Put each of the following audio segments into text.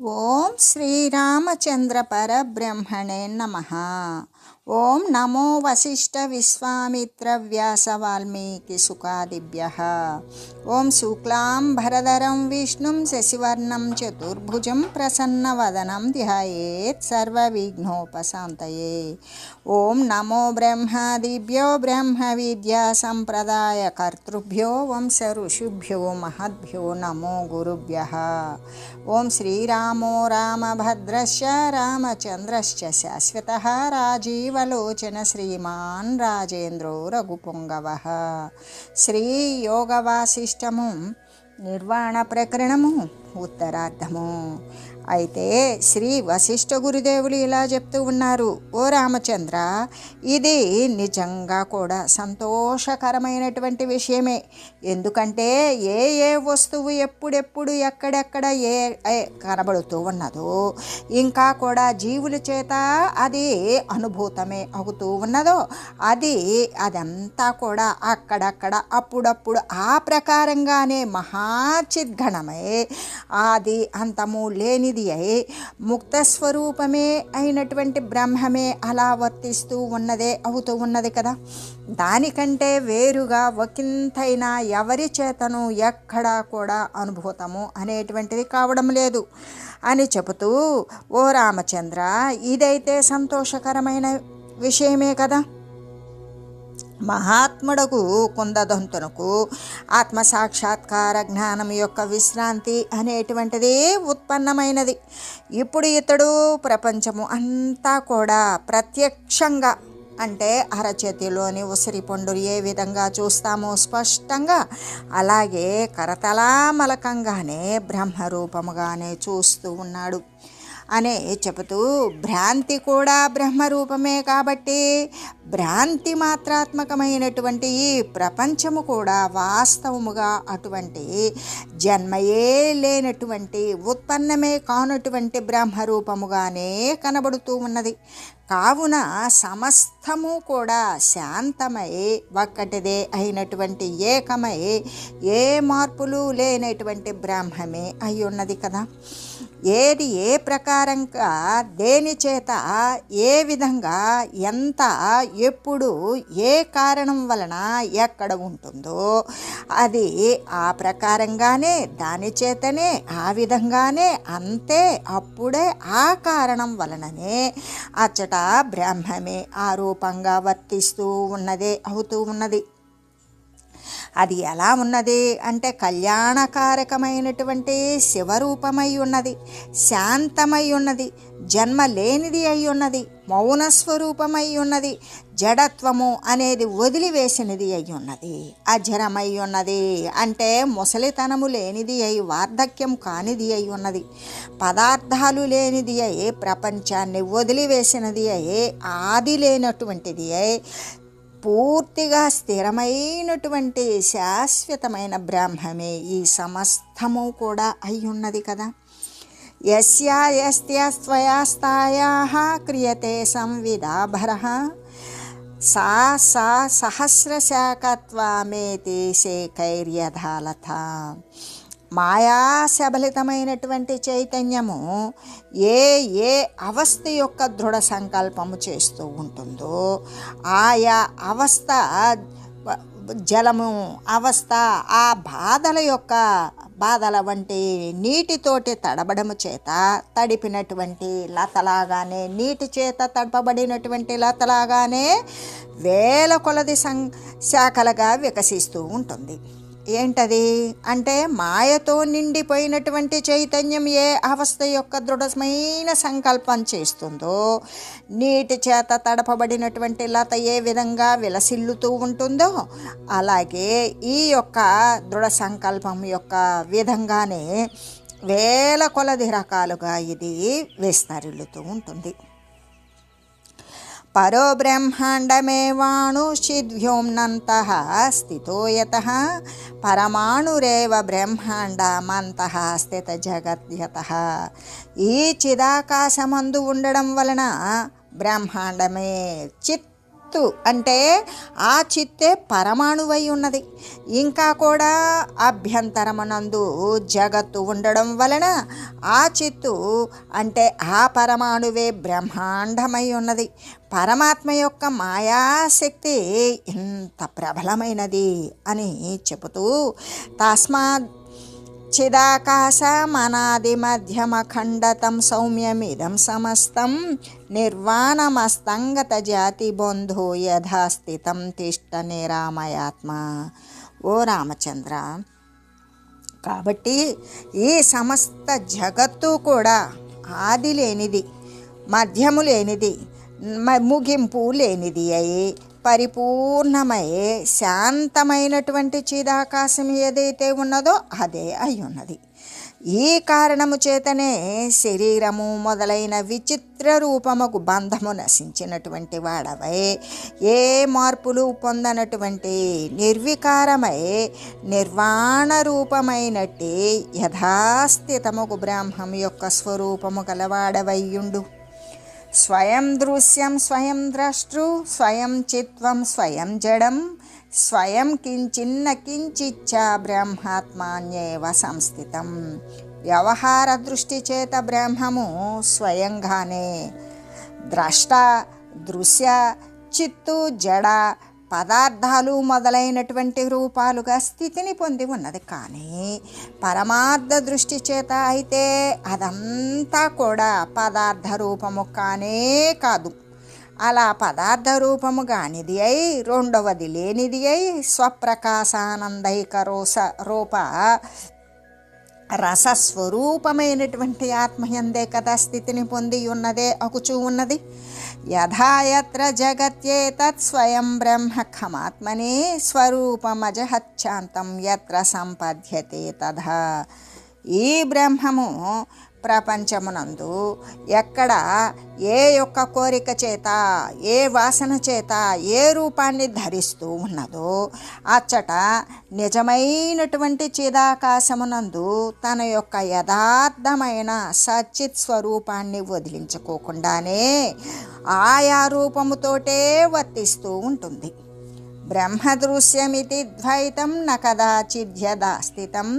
ఓం శ్రీరామచంద్ర పరబ్రహ్మణే నమః. ఓం నమో వశిష్ఠ విశ్వామిత్ర వ్యాస వాల్మీకి సుఖాదిభ్యః. ఓం శుక్లాంబరధరం విష్ణుం శశివర్ణం చతుర్భుజం ప్రసన్నవదనం ధ్యాయేత్ సర్వవిఘ్నోపశాంతయే. ఓం నమో బ్రహ్మాదిభ్యో బ్రహ్మ విద్యా సంప్రదాయ కర్తృభ్యో వంశ ఋషిభ్యో మహద్భ్యో నమో గురుభ్యః. ఓం శ్రీరామో రామభద్రశ్చ రామచంద్రశ్చ శాశ్వతః రాజీవలోచన శ్రీమాన్ రాజేంద్రో రఘుపుంగవః. శ్రీ యోగ వాసిష్టము నిర్వాణ ప్రకరణము ఉత్తరార్థము. అయితే శ్రీ వశిష్ఠ గురుదేవులు ఇలా చెప్తూ ఉన్నారు, ఓ రామచంద్ర, ఇది నిజంగా కూడా సంతోషకరమైనటువంటి విషయమే. ఎందుకంటే ఏ వస్తువు ఎప్పుడెప్పుడు ఎక్కడెక్కడ కనబడుతూ ఉన్నదో, ఇంకా కూడా జీవుల చేత అది అనుభూతమే అవుతూ ఉన్నదో, అదంతా కూడా అక్కడక్కడ అప్పుడప్పుడు ఆ ప్రకారంగానే మహాచిద్గణమై ఆది అంతము లేనిది అయి ముక్త స్వరూపమే అయినటువంటి బ్రహ్మమే అలా వర్తిస్తూ ఉన్నదే అవుతూ ఉన్నది కదా. దానికంటే వేరుగా ఒకంతైనా ఎవరి చేతను ఎక్కడా కూడా అనుభూతము అనేటువంటిది కావడం లేదు అని చెబుతూ, ఓ రామచంద్ర, ఇదైతే సంతోషకరమైన విషయమే కదా. మహాత్ముడకు కుందదంతునకు ఆత్మసాక్షాత్కార జ్ఞానం యొక్క విశ్రాంతి అనేటువంటిది ఉత్పన్నమైనది. ఇప్పుడు ఇతడు ప్రపంచము అంతా కూడా ప్రత్యక్షంగా, అంటే అరచేతిలోని ఉసిరి పండు ఏ విధంగా చూస్తామో స్పష్టంగా, అలాగే కరతలామలకంగానే బ్రహ్మరూపముగానే చూస్తూ ఉన్నాడు అనే చెబుతూ, భ్రాంతి కూడా బ్రహ్మరూపమే కాబట్టి భ్రాంతి మాత్రాత్మకమైనటువంటి ఈ ప్రపంచము కూడా వాస్తవముగా అటువంటి జన్మయే లేనటువంటి ఉత్పన్నమే కానటువంటి బ్రహ్మరూపముగానే కనబడుతూ ఉన్నది. కావున సమస్తము కూడా శాంతమై ఒక్కటిదే అయినటువంటి ఏకమై ఏ మార్పులు లేనటువంటి బ్రహ్మమే అయి ఉన్నది కదా. ఏది ఏ ప్రకారంగా, దేని చేత, ఏ విధంగా, ఎంత, ఎప్పుడు, ఏ కారణం వలన ఎక్కడ ఉంటుందో అది ఆ ప్రకారంగానే, దాని చేతనే, ఆ విధంగానే, అంతే, అప్పుడే, ఆ కారణం వలననే అచ్చట బ్రహ్మమే ఆ రూపంగా వర్తిస్తూ ఉన్నదే అవుతూ ఉన్నది. అది ఎలా ఉన్నది అంటే కళ్యాణకారకమైనటువంటి శివరూపమై ఉన్నది, శాంతమై ఉన్నది, జన్మ లేనిది అయి ఉన్నది, మౌన స్వరూపమై ఉన్నది, జడత్వము అనేది వదిలివేసినది అయి ఉన్నది, అజరమై ఉన్నది, అంటే ముసలితనము లేనిది అయి వార్ధక్యం కానిది అయి ఉన్నది, పదార్థాలు లేనిది అయి ప్రపంచాన్ని వదిలివేసినది అయి ఆది లేనటువంటిది అయి పూర్తిగా స్థిరమైనటువంటి శాశ్వతమైన బ్రహ్మమే ఈ సమస్తము కూడా అయి ఉన్నది కదా. యస్యాస్త్వయాస్తాయాః క్రియతే సంవిదాభరః సా సహస్రశాఖత్వామేతి శేఖైర్యథాలథ. మాయాశబలితమైనటువంటి చైతన్యము ఏ అవస్థ యొక్క దృఢ సంకల్పము చేస్తూ ఉంటుందో, ఆయా అవస్థ, జలము అవస్థ, ఆ బాధల వంటి నీటితోటి తడబడము చేత తడిపినటువంటి లతలాగానే, నీటి చేత తడపబడినటువంటి లతలాగానే వేల కొలది శాఖలుగా వికసిస్తూ ఉంటుంది. ఏంటది అంటే మాయతో నిండిపోయినటువంటి చైతన్యం ఏ అవస్థ యొక్క దృఢమైన సంకల్పం చేస్తుందో, నీటి చేత తడపబడినటువంటి లత ఏ విధంగా విలసిల్లుతూ ఉంటుందో, అలాగే ఈ యొక్క దృఢ సంకల్పం యొక్క విధంగానే వేల కొలది రకాలుగా ఇది విస్తరిల్లుతూ ఉంటుంది. పరో బ్రహ్మాండమేవాణుషిద్వ్యోమ్నంతః స్థితో యతః పరమాణురేవ బ్రహ్మాండమంతః స్థిత జగద్యతః. ఈ చిదాకాశమందు ఉండడం వలన బ్రహ్మాండమే చిత్ చిత్తు అంటే ఆ చిత్తే పరమాణువై ఉన్నది. ఇంకా కూడా అభ్యంతరమునందు జగత్తు ఉండడం వలన ఆ చిత్తు అంటే ఆ పరమాణువే బ్రహ్మాండమై ఉన్నది. పరమాత్మ యొక్క మాయాశక్తి ఇంత ప్రబలమైనది అని చెబుతూ తస్మాత్ చిదాకాశమనాదిమధ్యమఖండతం సౌమ్యమిదం సమస్తం నిర్వాణమస్తంగత జాతి బంధో యథాస్థితం తిష్ట నిరామయాత్మ. ఓ రామచంద్ర, కాబట్టి ఈ సమస్త జగత్తు కూడా ఆది లేనిది, మధ్యము లేనిది, ముగింపు లేనిది అయి పరిపూర్ణమై శాంతమైనటువంటి చిదాకాశం ఏదైతే ఉన్నదో అదే అయి ఉన్నది. ఈ కారణము చేతనే శరీరము మొదలైన విచిత్ర రూపముకు బంధము నశించినటువంటి వాడవై ఏ మార్పులు పొందనటువంటి నిర్వికారమై నిర్వాణ రూపమైనట్టి యథాస్థితముకు బ్రహ్మం యొక్క స్వరూపము గలవాడవయ్యుండు. స్వయం దృశ్యం స్వయం ద్రష్టృ స్వయం చిత్వం స్వయం జడం స్వయం కించిన్న కించిచ్చ బ్రహ్మాత్మాన్యేవ సంస్థితం. వ్యవహార దృష్టి చేత బ్రహ్మము స్వయంగానే ద్రష్ట, దృశ్య, చిత్తు, జడ పదార్థాలు మొదలైనటువంటి రూపాలుగా స్థితిని పొంది ఉన్నది. కానీ పరమార్థ దృష్టి చేత అయితే అదంతా కూడా పదార్థ రూపము కానే కాదు. అలా పదార్థ రూపము కానిది అయి రెండవది లేనిది అయి స్వప్రకాశానందైక రూప రసస్వరూపమైనటువంటి ఆత్మయందే కదా స్థితిని పొంది ఉన్నదే అగుచూ ఉన్నది. యథా యత్ర జగత్యేతత్ స్వయం బ్రహ్మ ఖమాత్మనే స్వరూపమజహచ్ఛాంతం యత్ర సంపద్యతే తథా. ఈ బ్రహ్మము ప్రపంచమునందు ఎక్కడ ఏ యొక్క కోరిక చేత, ఏ వాసన చేత ఏ రూపాన్ని ధరిస్తూ ఉన్నదో అచ్చట నిజమైనటువంటి చిదాకాశమునందు తన యొక్క యథార్థమైన సచ్చిత్ స్వరూపాన్ని వదిలించుకోకుండానే ఆయా రూపముతోటే వర్తిస్తూ ఉంటుంది. బ్రహ్మదృశ్యమితి ద్వైతం న కదాచిద్యదాస్థితం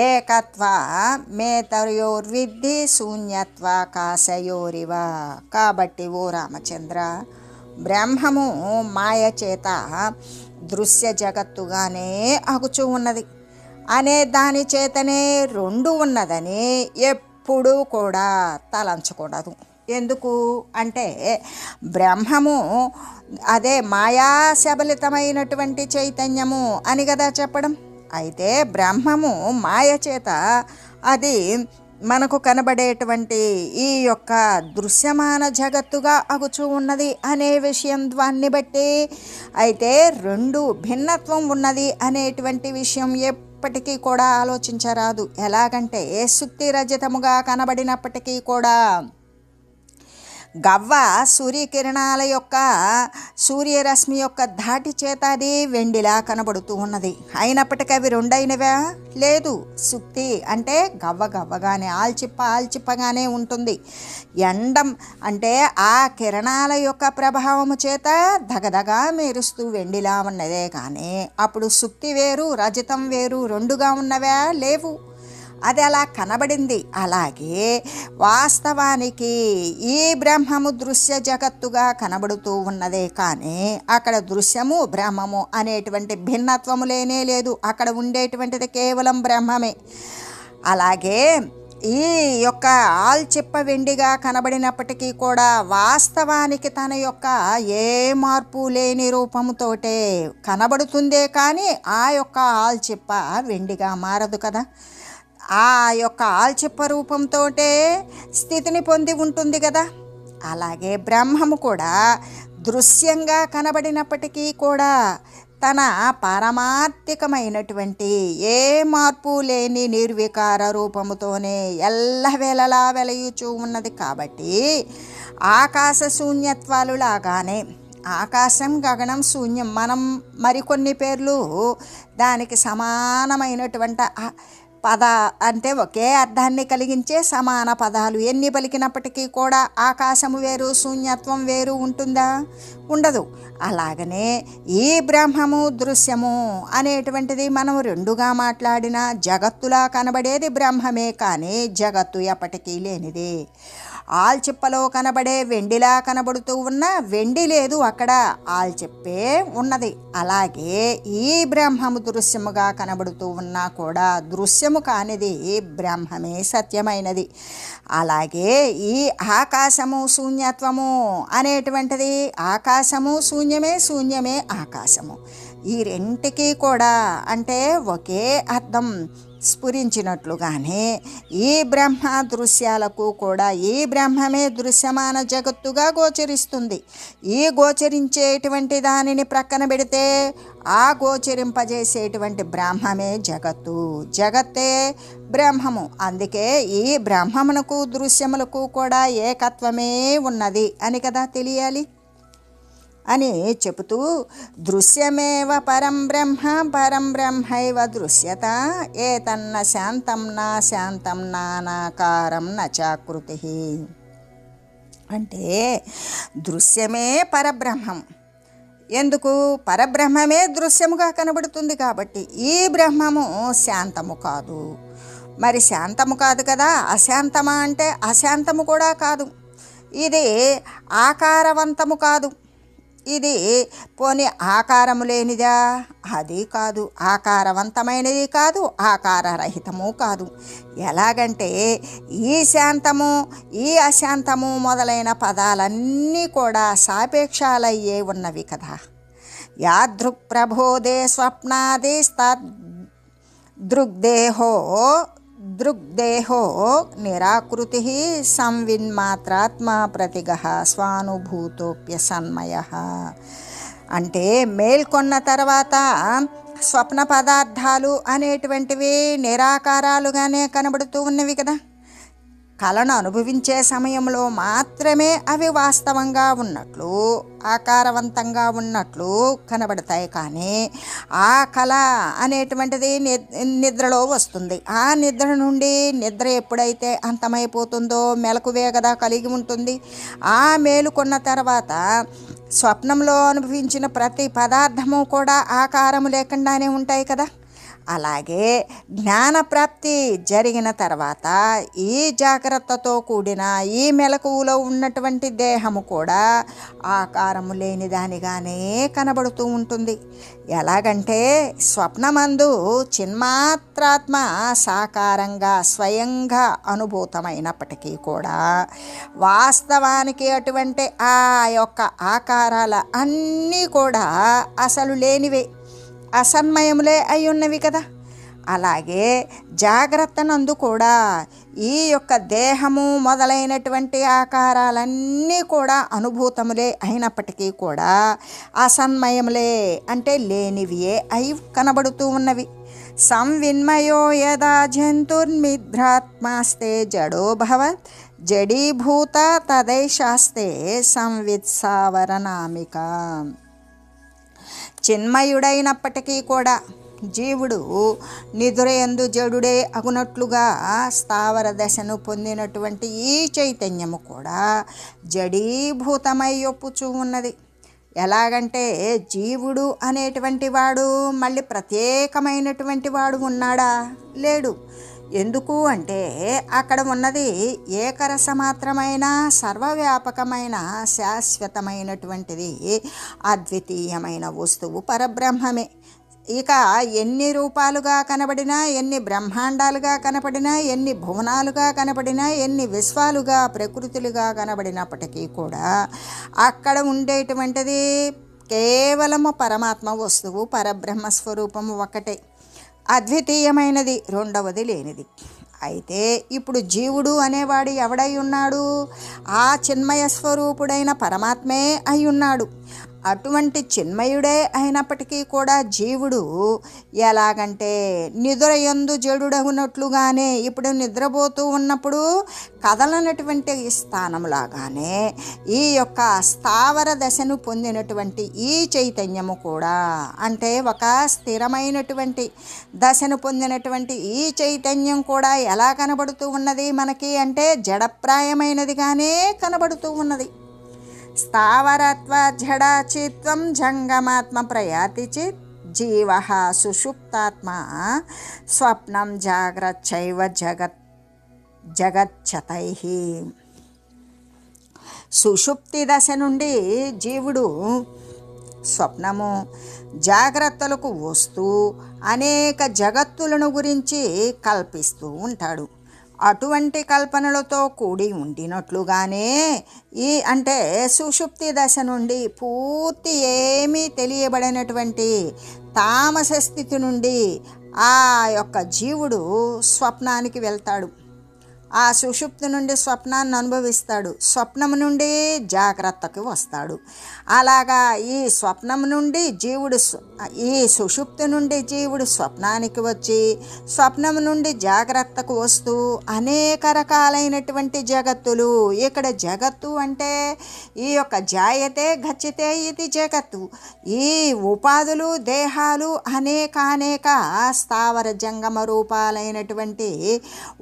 ఏకత్వా మేతయోర్విద్ధి శూన్యత్వాకాశయోరివ. కాబట్టి ఓ రామచంద్ర, బ్రహ్మము మాయ చేత దృశ్య జగత్తుగానే అగుచూ ఉన్నది అనే దాని చేతనే రెండు ఉన్నదని ఎప్పుడూ కూడా తలంచకూడదు. ఎందుకు అంటే బ్రహ్మము అదే మాయాశబలితమైనటువంటి చైతన్యము అని కదా చెప్పడం. అయితే బ్రహ్మము మాయ చేత అది మనకు కనబడేటువంటి ఈ యొక్క దృశ్యమాన జగత్తుగా అగుచూ ఉన్నది అనే విషయం దాన్ని బట్టి అయితే రెండు భిన్నత్వం ఉన్నది అనేటువంటి విషయం ఎప్పటికీ కూడా ఆలోచించరాదు. ఎలాగంటే సుక్తి రజతముగా కనబడినప్పటికీ కూడా గవ్వ సూర్యకిరణాల యొక్క సూర్యరశ్మి యొక్క ధాటి చేత అది వెండిలా కనబడుతూ ఉన్నది. అయినప్పటికీ అవి రెండైనవా? లేదు. సుక్తి అంటే గవ్వ గవ్వగానే, ఆల్చిప్పగానే ఉంటుంది. ఎండం అంటే ఆ కిరణాల యొక్క ప్రభావము చేత దగదగా మెరుస్తూ వెండిలా ఉన్నదే. కానీ అప్పుడు సుక్తి వేరు, రజతం వేరు, రెండుగా ఉన్నవా? లేవు. అది అలా కనబడింది. అలాగే వాస్తవానికి ఈ బ్రహ్మము దృశ్య జగత్తుగా కనబడుతూ ఉన్నదే. కానీ అక్కడ దృశ్యము బ్రహ్మము అనేటువంటి భిన్నత్వము లేనే లేదు. అక్కడ ఉండేటువంటిది కేవలం బ్రహ్మమే. అలాగే ఈ యొక్క ఆల్చిప్ప వెండిగా కనబడినప్పటికీ కూడా వాస్తవానికి తన యొక్క ఏ మార్పు లేని రూపముతోటే కనబడుతుందే. కానీ ఆ యొక్క ఆల్చిప్ప వెండిగా మారదు కదా. ఆ యొక్క ఆల్చిప్ప రూపంతో స్థితిని పొంది ఉంటుంది కదా. అలాగే బ్రహ్మము కూడా దృశ్యంగా కనబడినప్పటికీ కూడా తన పారమార్థికమైనటువంటి ఏ మార్పు లేని నిర్వికార రూపముతోనే ఎల్లవేళలా వెలయుచూ ఉన్నది. కాబట్టి ఆకాశ శూన్యత్వాలు లాగానే ఆకాశం, గగనం, శూన్యం మనం మరికొన్ని పేర్లు దానికి సమానమైనటువంటి పద అంటే ఒకే అర్థాన్ని కలిగించే సమాన పదాలు ఎన్ని పలికినప్పటికీ కూడా ఆకాశము వేరు శూన్యత్వం వేరు ఉంటుందా? ఉండదు. అలాగనే ఈ బ్రహ్మము దృశ్యము అనేటువంటిది మనం రెండుగా మాట్లాడిన జగత్తులా కనబడేది బ్రహ్మమే, కానీ జగత్తు ఎప్పటికీ లేనిదే. ఆల్చిప్పలో కనబడే వెండిలా కనబడుతూ ఉన్న వెండి లేదు, అక్కడ ఆల్చిప్పే ఉన్నది. అలాగే ఈ బ్రహ్మము దృశ్యముగా కనబడుతూ ఉన్నా కూడా దృశ్యము కానిది బ్రహ్మమే సత్యమైనది. అలాగే ఈ ఆకాశము శూన్యత్వము అనేటువంటిది ఆకాశము శూన్యమే, శూన్యమే ఆకాశము. ఈ రెంటికి కూడా అంటే ఒకే అర్థం స్ఫురించినట్లుగానే ఈ బ్రహ్మ దృశ్యాలకు కూడా ఈ బ్రహ్మమే దృశ్యమాన జగత్తుగా గోచరిస్తుంది. ఈ గోచరించేటువంటి దానిని ప్రక్కన పెడితే ఆ గోచరింపజేసేటువంటి బ్రహ్మమే జగత్తు, జగత్తే బ్రహ్మము. అందుకే ఈ బ్రహ్మమునకు దృశ్యములకు కూడా ఏకత్వమే ఉన్నది అని కదా తెలియాలి అని చెబుతూ, దృశ్యమేవ పరం బ్రహ్మ పరం బ్రహ్మైవ దృశ్యత ఏతన్న శాంతం నా శాంతం నానాకారం నచాకృతి. అంటే దృశ్యమే పరబ్రహ్మం. ఎందుకు? పరబ్రహ్మమే దృశ్యముగా కనబడుతుంది కాబట్టి. ఈ బ్రహ్మము శాంతము కాదు. మరి శాంతము కాదు కదా, అశాంతమా అంటే అశాంతము కూడా కాదు. ఇది ఆకారవంతము కాదు. ఇది పోనీ ఆకారము లేనిదా? అది కాదు. ఆకారవంతమైనది కాదు, ఆకారరహితము కాదు. ఎలాగంటే ఈ శాంతము ఈ అశాంతము మొదలైన పదాలన్నీ కూడా సాపేక్షాలయ్యే ఉన్నవి కదా. యాదృక్ ప్రబోధే స్వప్నాదిస్తద్ దృగ్దేహో నిరాకృతి సంవిన్మాత్రాత్మా ప్రతిగః స్వానుభూతోప్యసన్మయ. అంటే మేల్కొన్న తర్వాత స్వప్న పదార్థాలు అనేటువంటివి నిరాకారాలుగానే కనబడుతూ ఉన్నవి కదా. కళను అనుభవించే సమయంలో మాత్రమే అవి వాస్తవంగా ఉన్నట్లు ఆకారవంతంగా ఉన్నట్లు కనబడతాయి. కానీ ఆ కళ అనేటువంటిది నిద్రలో వస్తుంది. ఆ నిద్ర నుండి నిద్ర ఎప్పుడైతే అంతమైపోతుందో మెలకువే కదా కలిగి ఉంటుంది. ఆ మేలుకొన్న తర్వాత స్వప్నంలో అనుభవించిన ప్రతి పదార్థము కూడా ఆకారము లేకుండానే ఉంటాయి కదా. అలాగే జ్ఞానప్రాప్తి జరిగిన తర్వాత ఈ జాగ్రత్తతో కూడిన ఈ మెలకువలో ఉన్నటువంటి దేహము కూడా ఆకారము లేని దానిగానే కనబడుతూ ఉంటుంది. ఎలాగంటే స్వప్నమందు చిన్మాత్రాత్మ సాకారంగా స్వయంగా అనుభూతమైనప్పటికీ కూడా వాస్తవానికి అటువంటి ఆ యొక్క ఆకారాల అన్నీ కూడా అసలు లేనివే, అసన్మయములే అయి ఉన్నవి కదా. అలాగే జాగ్రత్తనందు కూడా ఈ యొక్క దేహము మొదలైనటువంటి ఆకారాలన్నీ కూడా అనుభూతములే అయినప్పటికీ కూడా అసన్మయములే అంటే లేనివియే అయి కనబడుతూ ఉన్నవి. సంవిన్మయో యదా జంతుర్మిథ్రాత్మాస్తే జడో భవత్ జడీభూత తదైశాస్తే సంవిత్సావరణామిక. చిన్మయుడైనప్పటికీ కూడా జీవుడు నిద్రయందు జడుడే అగునట్లుగా స్థావర దశను పొందినటువంటి ఈ చైతన్యము కూడా జడీభూతమై ఒప్పుచూ ఉన్నది. ఎలాగంటే జీవుడు అనేటువంటి వాడు మళ్ళీ ప్రత్యేకమైనటువంటి వాడు ఉన్నాడా? లేడు. ఎందుకు అంటే అక్కడ ఉన్నది ఏకరసమాత్రమైన సర్వవ్యాపకమైన శాశ్వతమైనటువంటిది అద్వితీయమైన వస్తువు పరబ్రహ్మమే. ఇక ఎన్ని రూపాలుగా కనబడినా, ఎన్ని బ్రహ్మాండాలుగా కనపడినా, ఎన్ని భువనాలుగా కనపడినా, ఎన్ని విశ్వాలుగా ప్రకృతులుగా కనబడినప్పటికీ కూడా అక్కడ ఉండేటువంటిది కేవలము పరమాత్మ వస్తువు, పరబ్రహ్మ స్వరూపము ఒకటే, అద్వితీయమైనది, రెండవది లేనిది. అయితే ఇప్పుడు జీవుడు అనేవాడు ఎవడై ఉన్నాడు? ఆ చిన్మయ స్వరూపుడైన పరమాత్మే అయి ఉన్నాడు. అటువంటి చిన్మయుడే అయినప్పటికీ కూడా జీవుడు ఎలాగంటే నిద్రయందు జడుడగునట్లుగానే ఇప్పుడు నిద్రపోతూ ఉన్నప్పుడు కదలనటువంటి స్థానంలాగానే ఈ యొక్క స్థావర దశను పొందినటువంటి ఈ చైతన్యము కూడా అంటే ఒక స్థిరమైనటువంటి దశను పొందినటువంటి ఈ చైతన్యం కూడా ఎలా కనబడుతూ ఉన్నది మనకి అంటే జడప్రాయమైనదిగానే కనబడుతూ ఉన్నది. స్థావరత్వ జడాచిత్వం జంగమాత్మ ప్రయాతి చిత్ జీవ సుషుప్తాత్మ స్వప్నం జాగ్రచ్చైవ జగచ్చతై. సుషుప్తి దశ నుండి జీవుడు స్వప్నము జాగ్రత్తలకు వస్తూ అనేక జగత్తులను గురించి కల్పిస్తూ ఉంటాడు. అటువంటి కల్పనలతో కూడి ఉండినట్లుగానే ఈ అంటే సుషుప్తి దశ నుండి పూర్తి ఏమీ తెలియబడినటువంటి తామస స్థితి నుండి ఆ యొక్క జీవుడు స్వప్నానికి వెళ్తాడు. ఆ సుషుప్తి నుండి స్వప్నాన్ని అనుభవిస్తాడు. స్వప్నం నుండి జాగ్రత్తకు వస్తాడు. అలాగా ఈ స్వప్నం నుండి జీవుడు ఈ సుషుప్తి నుండి జీవుడు స్వప్నానికి వచ్చి స్వప్నం నుండి జాగ్రత్తకు వస్తూ అనేక రకాలైనటువంటి జగత్తులు. ఇక్కడ జగత్తు అంటే ఈ యొక్క జాయతే గచ్చితే ఇది జగత్తు. ఈ ఉపాధులు దేహాలు అనేక స్థావర జంగమ రూపాలైనటువంటి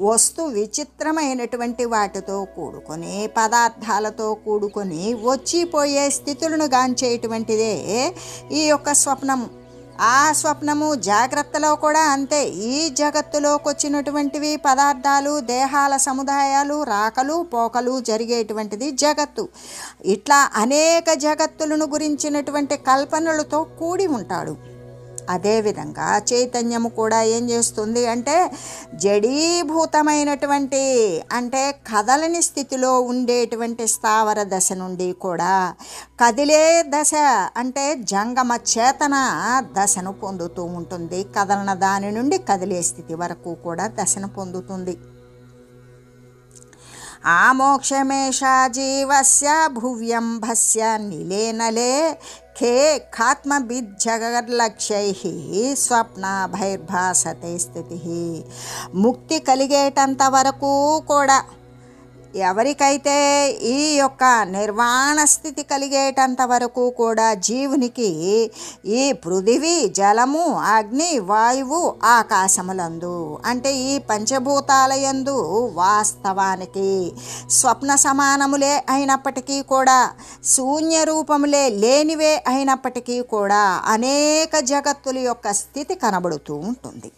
వస్తు విచిత్రమైనటువంటి వాటితో కూడుకొని పదార్థాలతో కూడుకొని వచ్చిపోయే స్థితులను గాంచేటువంటిదే ఈ యొక్క స్వప్నము. ఆ స్వప్నము జాగ్రత్తలో కూడా అంతే. ఈ జగత్తులోకి వచ్చినటువంటివి పదార్థాలు దేహాల సముదాయాలు రాకలు పోకలు జరిగేటువంటిది జగత్తు. ఇట్లా అనేక జగత్తులను గురించినటువంటి కల్పనలతో కూడి ఉంటాడు. అదేవిధంగా చైతన్యము కూడా ఏం చేస్తుంది అంటే జడీభూతమైనటువంటి అంటే కదలని స్థితిలో ఉండేటువంటి స్థావర దశ నుండి కూడా కదిలే దశ అంటే జంగమ చేతన దశను పొందుతూ ఉంటుంది. కదలన దాని నుండి కదిలే స్థితి వరకు కూడా దశను పొందుతుంది. ఆ మోక్షమేషా జీవస్య భువ్యం భస్య నిలేనలే ఖే ఖాత్మభిజ్జగర్లక్ష్యై స్వప్న భైర్భాసతే స్థితి. ముక్తి కలిగేటంత వరకు కూడా ఎవరికైతే ఈ యొక్క నిర్వాణ స్థితి కలిగేటంత వరకు కూడా జీవునికి ఈ పృథివీ జలము అగ్ని వాయువు ఆకాశములందు అంటే ఈ పంచభూతాలయందు వాస్తవానికి స్వప్న సమానములే అయినప్పటికీ కూడా శూన్య రూపములే లేనివే అయినప్పటికీ కూడా అనేక జగత్తుల యొక్క స్థితి కనబడుతూ ఉంటుంది.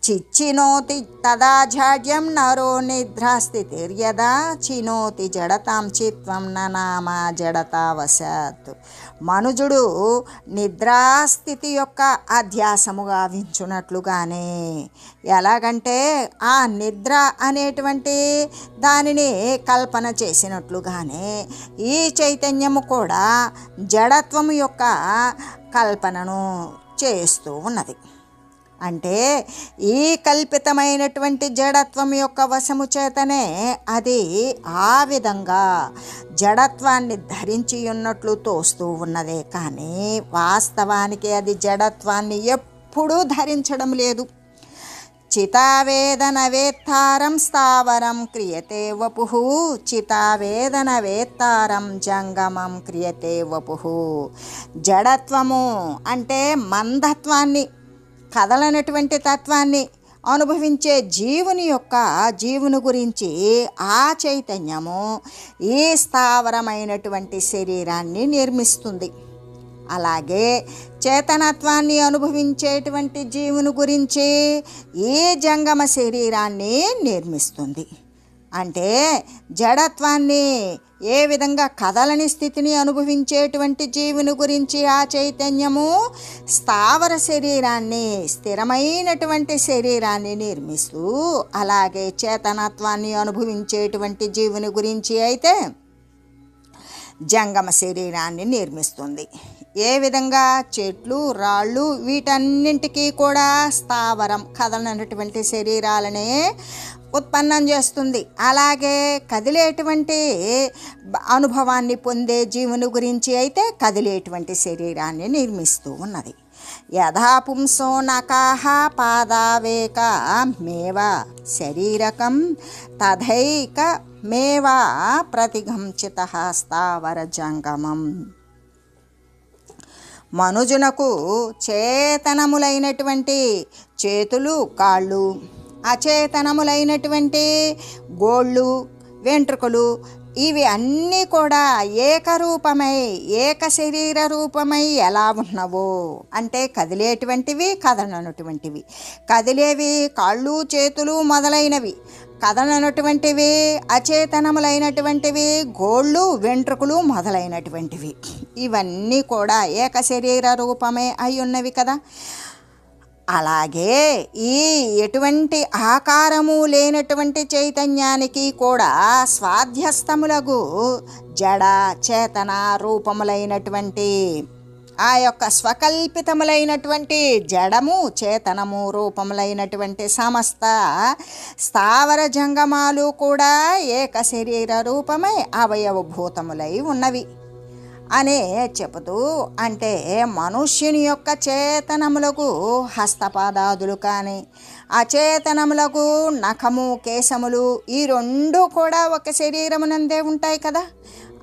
చిచ్చినోతి తదా జాడ్యం నరో నిద్రాస్థితిర్యదా చినోతి జడతాం చిత్వం ననామ జడతావశాత్. మనుజుడు నిద్రాస్థితి యొక్క అధ్యాసము గావించున్నట్లుగానే ఎలాగంటే ఆ నిద్ర అనేటువంటి దానిని కల్పన చేసినట్లుగానే ఈ చైతన్యము కూడా జడత్వము యొక్క కల్పనను చేస్తూ ఉన్నది. అంటే ఈ కల్పితమైనటువంటి జడత్వం యొక్క వశము చేతనే అది ఆ విధంగా జడత్వాన్ని ధరించి ఉన్నట్లు తోస్తూ ఉన్నదే కానీ వాస్తవానికి అది జడత్వాన్ని ఎప్పుడూ ధరించడం లేదు. చితావేదన వేత్తారం స్థావరం క్రియతే వపుః చితావేదన వేత్తారం జంగమం క్రియతే వపుః. జడత్వము అంటే మందత్వాన్ని కదలనటువంటి తత్వాన్ని అనుభవించే జీవుని గురించి ఆ చైతన్యము ఈ స్థావరమైనటువంటి శరీరాన్ని నిర్మిస్తుంది. అలాగే చేతనత్వాన్ని అనుభవించేటువంటి జీవుని గురించి ఈ జంగమ శరీరాన్ని నిర్మిస్తుంది. అంటే జడత్వాన్ని ఏ విధంగా కదలని స్థితిని అనుభవించేటువంటి జీవుని గురించి ఆ చైతన్యము స్థావర శరీరాన్ని స్థిరమైనటువంటి శరీరాన్ని నిర్మిస్తూ అలాగే చేతనత్వాన్ని అనుభవించేటువంటి జీవుని గురించి అయితే జంగమ శరీరాన్ని నిర్మిస్తుంది. ఏ విధంగా? చెట్లు, రాళ్ళు వీటన్నింటికీ కూడా స్థావరం కదలనటువంటి శరీరాలనే ఉత్పన్నం చేస్తుంది. అలాగే కదిలేటువంటి అనుభవాన్ని పొందే జీవుని గురించి అయితే కదిలేటువంటి శరీరాన్ని నిర్మిస్తూ ఉన్నది. యథా పుంసో నకాః పాదావేక మేవ శరీరకం తథైక మేవా ప్రతిఘంచితః స్థావర జంగమం. మనుజునకు చేతనములైనటువంటి చేతులు, కాళ్ళు, అచేతనములైనటువంటి గోళ్ళు, వెంట్రుకలు ఇవి అన్నీ కూడా ఏకరూపమై ఏక శరీర రూపమై ఎలా ఉన్నవో అంటే కదిలేటువంటివి, కదలనటువంటివి. కదిలేవి కాళ్ళు, చేతులు మొదలైనవి, కదలనటువంటివి అచేతనములైనటువంటివి గోళ్ళు, వెంట్రుకలు మొదలైనటువంటివి. ఇవన్నీ కూడా ఏక శరీర రూపమే అయి ఉన్నవి కదా. అలాగే ఈ ఎటువంటి ఆకారము లేనటువంటి చైతన్యానికి కూడా స్వాధ్యస్థములకు జడ చేతన రూపములైనటువంటి ఆ యొక్క స్వకల్పితములైనటువంటి జడము, చేతనము రూపములైనటువంటి సమస్త స్థావర జంగమాలు కూడా ఏక శరీర రూపమై అవయవభూతములై ఉన్నవి అనే చెబుతూ, అంటే మనుష్యుని యొక్క చేతనములకు హస్తపాదాదులు కానీ అచేతనములకు నఖము, కేశములు ఈ రెండు కూడా ఒక శరీరమునందే ఉంటాయి కదా.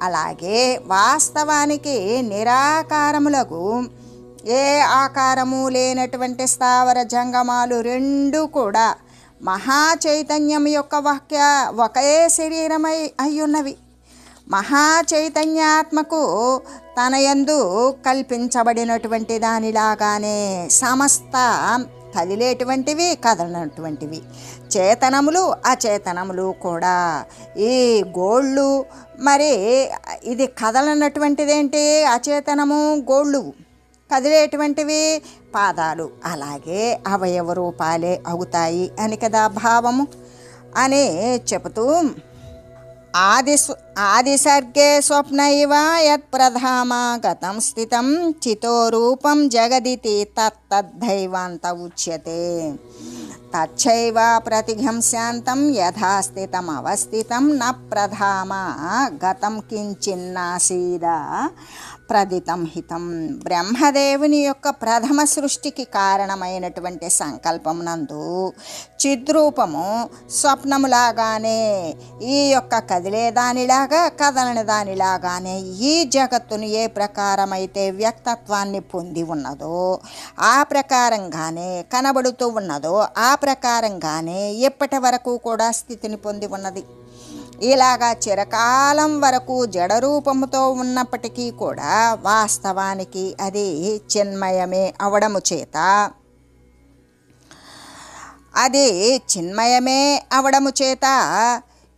అలాగే వాస్తవానికి నిరాకారములకు ఏ ఆకారము లేనటువంటి స్థావర జంగమాలు రెండు కూడా మహాచైతన్యం యొక్క ఒకే శరీరమై అయ్యున్నవి. మహాచైతన్యాత్మకు తన యందు కల్పించబడినటువంటి దానిలాగానే సమస్త కదిలేటువంటివి, కదలనటువంటివి చేతనములు, అచేతనములు కూడా. ఈ గోళ్ళు మరి ఇది కదలనటువంటిదేంటి? అచేతనము గోళ్ళు, కదిలేటువంటివి పాదాలు. అలాగే అవయవ రూపాలే అవుతాయి అని కదా భావము అని చెబుతూ, ఆదిసర్గే స్వప్నైవ యత్ప్రధామాగతం స్థితం చితో రూపం జగదితి తత్తద్ధైవాంత ఉచ్యతే తచ్చైవ ప్రతిఘంశాంతం యథాస్థితం అవస్థితం న ప్రధామా గతం కించిన్నాసీద ప్రదితం హితం. బ్రహ్మదేవుని యొక్క ప్రథమ సృష్టికి కారణమైనటువంటి సంకల్పమునందు చిద్రూపము స్వప్నములాగానే ఈ యొక్క కదిలేదానిలాగా కదలని దానిలాగానే ఈ జగత్తును ఏ ప్రకారమైతే వ్యక్తత్వాన్ని పొంది ఉన్నదో ఆ ప్రకారంగానే కనబడుతూ ఉన్నదో ఆ ప్రకారంగానే ఇప్పటి వరకు కూడా స్థితిని పొంది ఉన్నది. ఇలాగా చిరకాలం వరకు జడరూపముతో ఉన్నప్పటికీ కూడా వాస్తవానికి అది చిన్మయమే అవడము చేత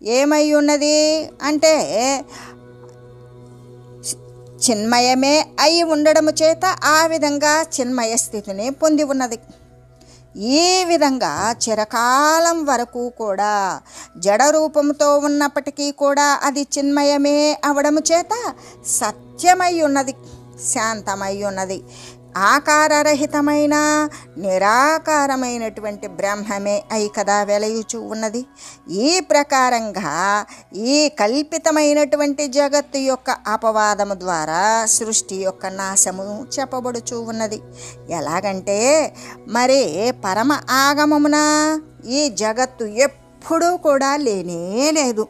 ఏమై ఉన్నది అంటే చిన్మయమే అయి ఉండడము చేత ఆ విధంగా చిన్మయ స్థితిని పొంది ఉన్నది. ఈ విధంగా చిరకాలం వరకు కూడా జడరూపంతో ఉన్నప్పటికీ కూడా అది చిన్మయమే అవడము చేత సత్యమై ఉన్నది, శాంతమై ఉన్నది. ఆకారరహితమైన నిరాకారమైనటువంటి బ్రహ్మమే అయి కదా వెలయుచు ఉన్నది. ఈ ప్రకారంగా ఈ కల్పితమైనటువంటి జగత్తు యొక్క అపవాదము ద్వారా సృష్టి యొక్క నాశము చెప్పబడుచు ఉన్నది. ఎలాగంటే మరి పరమ ఆగమమున ఈ జగత్తు ఎప్పుడూ కూడా లేనే లేదు.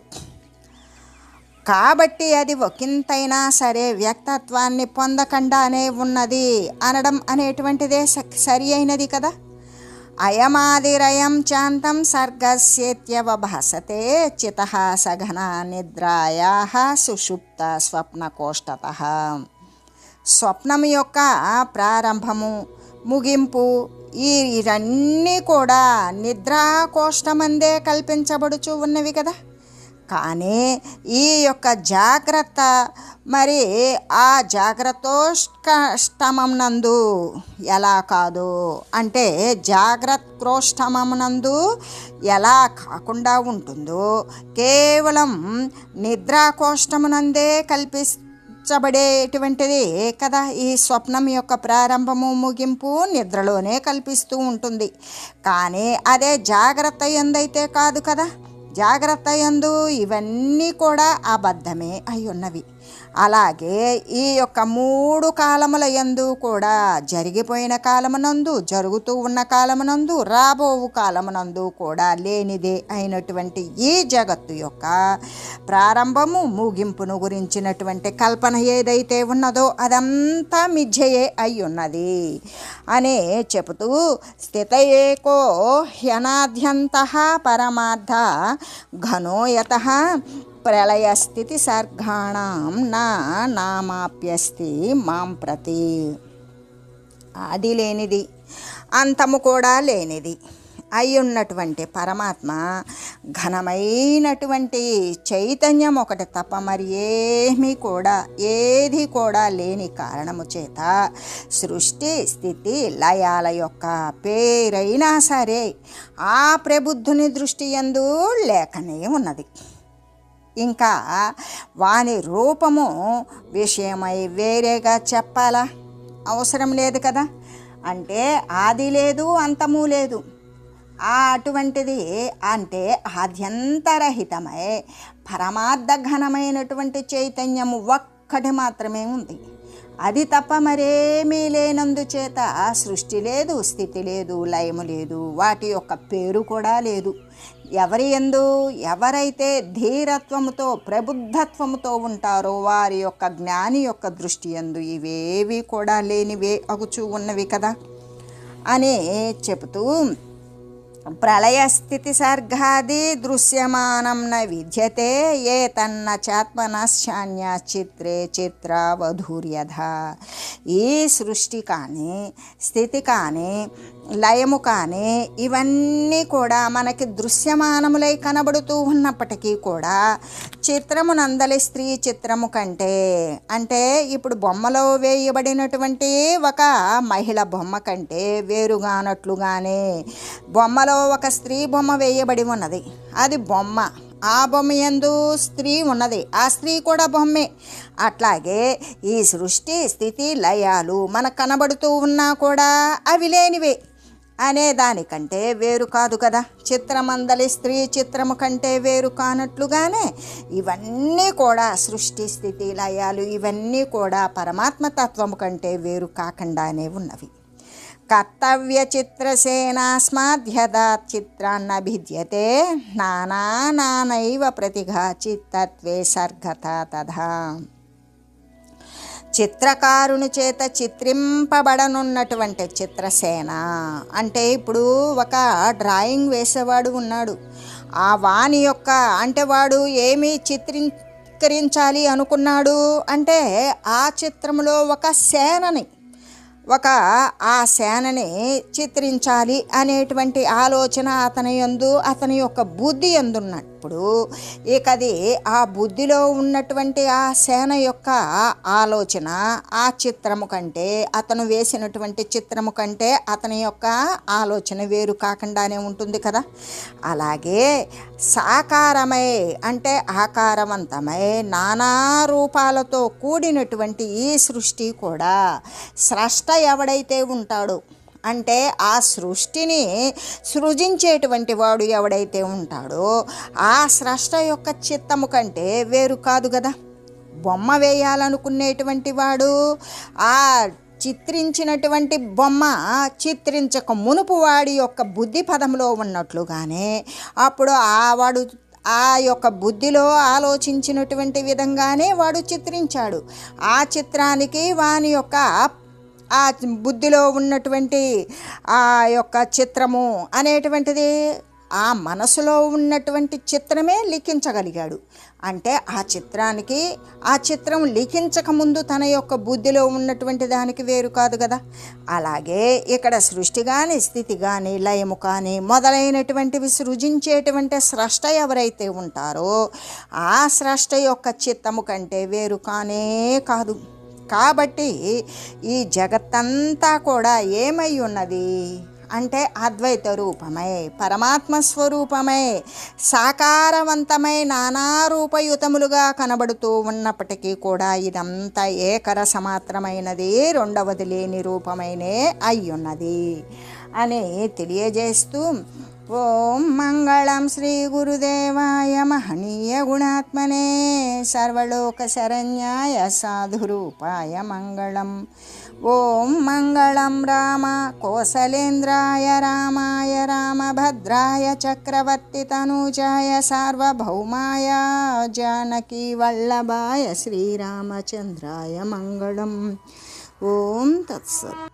కాబట్టి అది ఒకంతైనా సరే వ్యక్తత్వాన్ని పొందకుండానే ఉన్నది అనడం అనేటువంటిదే సరి అయినది కదా. అయమాదిరయం చాంతం సర్గస్యేత్యవభాసతే చితః సఘన నిద్రాయాః సుషుప్త స్వప్నకోష్టతః. స్వప్నం యొక్క ప్రారంభము, ముగింపు ఇవన్నీ కూడా నిద్రాకోష్టమందే కల్పించబడుచు ఉన్నవి కదా. కానీ ఈ యొక్క జాగ్రత్త మరి ఆ జాగ్రత్తోష్టమనందు ఎలా కాదు అంటే జాగ్రత్తోష్టమనందు ఎలా కాకుండా ఉంటుందో కేవలం నిద్రాకోష్టమునందే కల్పించబడేటువంటిది కదా. ఈ స్వప్నం యొక్క ప్రారంభము ముగింపు నిద్రలోనే కల్పిస్తూ ఉంటుంది. కానీ అదే జాగ్రత్త యందైతే కాదు కదా. జాగ్రత్త యందు ఇవన్నీ కూడా అబద్ధమే అయి ఉన్నవి. అలాగే ఈ యొక్క 3 కాలముల యందు కూడా జరిగిపోయిన కాలమునందు, జరుగుతూ ఉన్న కాలమునందు, రాబోవు కాలమునందు కూడా లేనిదే అయినటువంటి ఈ జగత్తు యొక్క ప్రారంభము ముగింపును గురించినటువంటి కల్పన ఏదైతే ఉన్నదో అదంతా మిథ్యయే అయి ఉన్నది అనే చెబుతూ స్థిత ఏకో హ్యనాద్యంతః పరమార్థ ఘనోయతః ప్రళయస్థితి సర్గాణం నామాప్యస్తి మాం ప్రతి. ఆది లేనిది, అంతము కూడా లేనిది అయ్యున్నటువంటి పరమాత్మ ఘనమైనటువంటి చైతన్యం ఒకటి తప్ప మరి ఏది కూడా లేని కారణము చేత సృష్టి స్థితి లయాల యొక్క పేరైనా సరే ఆ ప్రబుద్ధుని దృష్టి యందు లేకనే ఉన్నది. ఇంకా వాని రూపము విషయమై వేరేగా చెప్పాలా? అవసరం లేదు కదా. అంటే ఆది లేదు, అంతము లేదు. అటువంటిది అంటే ఆద్యంతరహితమై పరమార్థ ఘనమైనటువంటి చైతన్యము ఒక్కటి మాత్రమే ఉంది. అది తప్ప మరేమీ లేనందుచేత సృష్టి లేదు, స్థితి లేదు, లయము లేదు, వాటి యొక్క పేరు కూడా లేదు. ఎవరైతే ధీరత్వముతో ప్రబుద్ధత్వముతో ఉంటారో వారి యొక్క జ్ఞాని యొక్క దృష్టి యందు ఇవేవి కూడా లేనివే అగుచూ ఉన్నవి కదా అని చెబుతూ ప్రళయస్థితి సర్గాది దృశ్యమానం న విద్యతే ఏ తన్న చాత్మనశ్చాన్య చిత్రే చిత్రావధూర్యధ. ఈ సృష్టి కానీ స్థితి కానీ లయము కానీ ఇవన్నీ కూడా మనకి దృశ్యమానములై కనబడుతూ ఉన్నప్పటికీ కూడా చిత్రమునందలి స్త్రీ చిత్రము కంటే, అంటే ఇప్పుడు బొమ్మలో వేయబడినటువంటి ఒక మహిళ బొమ్మ కంటే వేరుగానట్లుగానే బొమ్మలో ఒక స్త్రీ బొమ్మ వేయబడి ఉన్నది, అది బొమ్మ. ఆ బొమ్మ యందు స్త్రీ ఉన్నది, ఆ స్త్రీ కూడా బొమ్మే. అట్లాగే ఈ సృష్టి స్థితి లయాలు మనకు కనబడుతూ ఉన్నా కూడా అవి లేనివే అనే దానికంటే వేరు కాదు కదా. చిత్రమందలి స్త్రీ చిత్రము కంటే వేరు కానట్లుగానే ఇవన్నీ కూడా సృష్టి స్థితి లయాలు ఇవన్నీ కూడా పరమాత్మ తత్వము కంటే వేరు కాకుండానే ఉన్నవి. కర్తవ్య చిత్రసేనాస్మాద్యదా చిత్రాన్న భిద్యతే నానైవ ప్రతిఘా చిత్తత్వే సర్గత తథా. చిత్రకారుని చేత చిత్రింపబడనున్నటువంటి చిత్రసేన అంటే ఇప్పుడు ఒక డ్రాయింగ్ వేసేవాడు ఉన్నాడు. ఆ వాని యొక్క అంటే వాడు ఏమి చిత్రీకరించాలి అనుకున్నాడు అంటే ఆ చిత్రంలో ఒక సేనని ఆ సేనని చిత్రించాలి అనేటువంటి ఆలోచన అతని యొక్క బుద్ధి యందున్నప్పుడు ఇకది ఆ బుద్ధిలో ఉన్నటువంటి ఆ సేన యొక్క ఆలోచన ఆ చిత్రము కంటే అతను వేసినటువంటి చిత్రము కంటే అతని యొక్క ఆలోచన వేరు కాకుండానే ఉంటుంది కదా. అలాగే సాకారమై అంటే ఆకారవంతమై నానా రూపాలతో కూడినటువంటి ఈ సృష్టి కూడా స్రష్ట ఎవడైతే ఉంటాడో అంటే ఆ సృష్టిని సృజించేటువంటి వాడు ఎవడైతే ఉంటాడో ఆ స్రష్ట యొక్క చిత్తము కంటే వేరు కాదు కదా. బొమ్మ వేయాలనుకునేటువంటి వాడు ఆ చిత్రించినటువంటి బొమ్మ చిత్రించక మునుపు వాడి యొక్క బుద్ధి పదంలో ఉన్నట్లుగానే అప్పుడు వాడు ఆ యొక్క బుద్ధిలో ఆలోచించినటువంటి విధంగానే వాడు చిత్రించాడు. ఆ చిత్రానికి వాని యొక్క ఆ బుద్ధిలో ఉన్నటువంటి ఆ యొక్క చిత్రము అనేటువంటిది ఆ మనసులో ఉన్నటువంటి చిత్రమే లిఖించగలిగాడు. అంటే ఆ చిత్రం లిఖించకముందు తన యొక్క బుద్ధిలో ఉన్నటువంటి దానికి వేరు కాదు కదా. అలాగే ఇక్కడ సృష్టి కానీ స్థితి కానీ లయము కానీ మొదలైనటువంటివి సృజించేటువంటి స్రష్ట ఎవరైతే ఉంటారో ఆ స్రష్ట యొక్క చిత్తము కంటే వేరు కానే కాదు. కాబట్టి ఈ జగత్తంతా కూడా ఏమై ఉన్నది అంటే అద్వైత రూపమై, పరమాత్మ స్వరూపమై, సాకారవంతమై నానా రూపయుతములుగా కనబడుతూ ఉన్నప్పటికీ కూడా ఇదంతా ఏకరసమాత్రమైనది, రెండవది లేని రూపమైనే అయ్యున్నది అని తెలియజేస్తూ ఓం మంగళం శ్రీ గురుదేవాయ మహనీయ గుణాత్మనే సర్వలోక శరణ్యాయ సాధురూపాయ మంగళం. ఓం మంగళం రామ కోసలేంద్రాయ రామాయ రామభద్రాయ చక్రవర్తి తనూజాయ సార్వభౌమాయ జానకీ వల్లభాయ శ్రీరామచంద్రాయ మంగళం. ఓం తత్సత్.